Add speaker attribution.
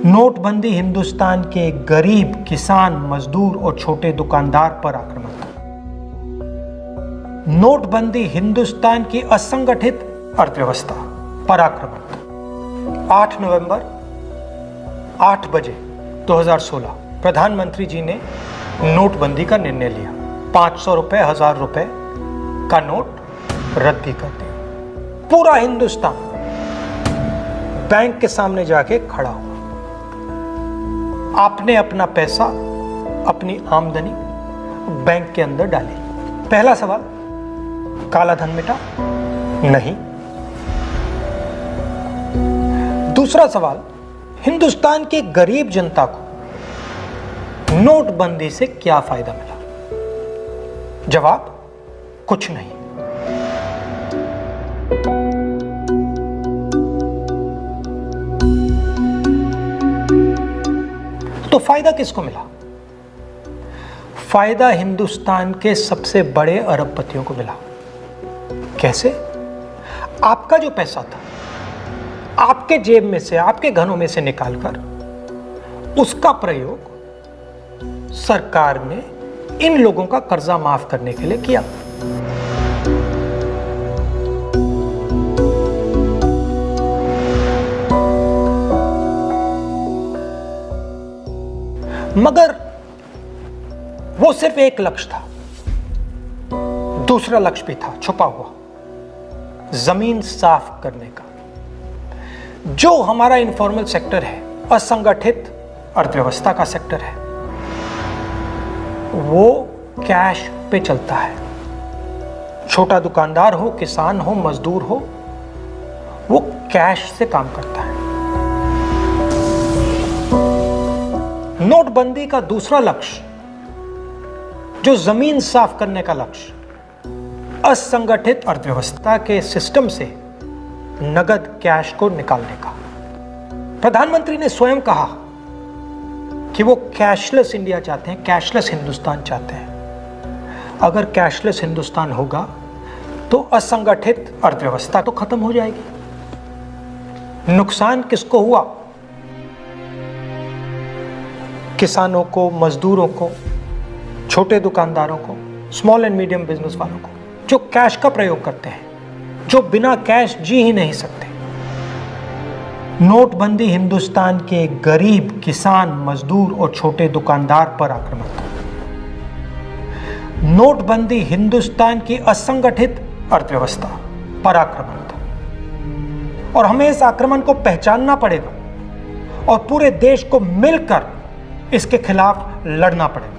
Speaker 1: नोटबंदी हिंदुस्तान के गरीब, किसान, मजदूर और छोटे दुकानदार पर आक्रमण था। नोटबंदी हिंदुस्तान की असंगठित अर्थव्यवस्था पर आक्रमण था। 8 नवंबर 8 बजे 2016 प्रधानमंत्री जी ने नोटबंदी का निर्णय लिया। 500 रुपए, 1000 रुपए का नोट रद्दी कर दिया। पूरा हिंदुस्तान बैंक के सामने जाके खड़ा हुआ। आपने अपना पैसा, अपनी आमदनी बैंक के अंदर डाली। पहला सवाल, काला धन मिटा? नहीं। दूसरा सवाल, हिंदुस्तान की गरीब जनता को नोटबंदी से क्या फायदा मिला? जवाब, कुछ नहीं। तो फायदा किसको मिला? फायदा हिंदुस्तान के सबसे बड़े अरबपतियों को मिला। कैसे? आपका जो पैसा था, आपके जेब में से, आपके घरों में से निकालकर उसका प्रयोग सरकार ने इन लोगों का कर्जा माफ करने के लिए किया। मगर वो सिर्फ एक लक्ष्य था। दूसरा लक्ष्य भी था छुपा हुआ, जमीन साफ करने का। जो हमारा इनफॉर्मल सेक्टर है, असंगठित अर्थव्यवस्था का सेक्टर है, वो कैश पे चलता है। छोटा दुकानदार हो, किसान हो, मजदूर हो, वो कैश से काम करता है। नोटबंदी का दूसरा लक्ष्य, जो जमीन साफ करने का लक्ष्य, असंगठित अर्थव्यवस्था के सिस्टम से नगद कैश को निकालने का। प्रधानमंत्री ने स्वयं कहा कि वो कैशलेस इंडिया चाहते हैं, कैशलेस हिंदुस्तान चाहते हैं। अगर कैशलेस हिंदुस्तान होगा तो असंगठित अर्थव्यवस्था तो खत्म हो जाएगी। नुकसान किसको हुआ? किसानों को, मजदूरों को, छोटे दुकानदारों को, स्मॉल एंड मीडियम बिजनेस वालों को, जो कैश का प्रयोग करते हैं, जो बिना कैश जी ही नहीं सकते। नोटबंदी हिंदुस्तान के गरीब, किसान, मजदूर और छोटे दुकानदार पर आक्रमण था। नोटबंदी हिंदुस्तान की असंगठित अर्थव्यवस्था पर आक्रमण था। और हमें इस आक्रमण को पहचानना पड़ेगा और पूरे देश को मिलकर इसके खिलाफ लड़ना पड़ेगा।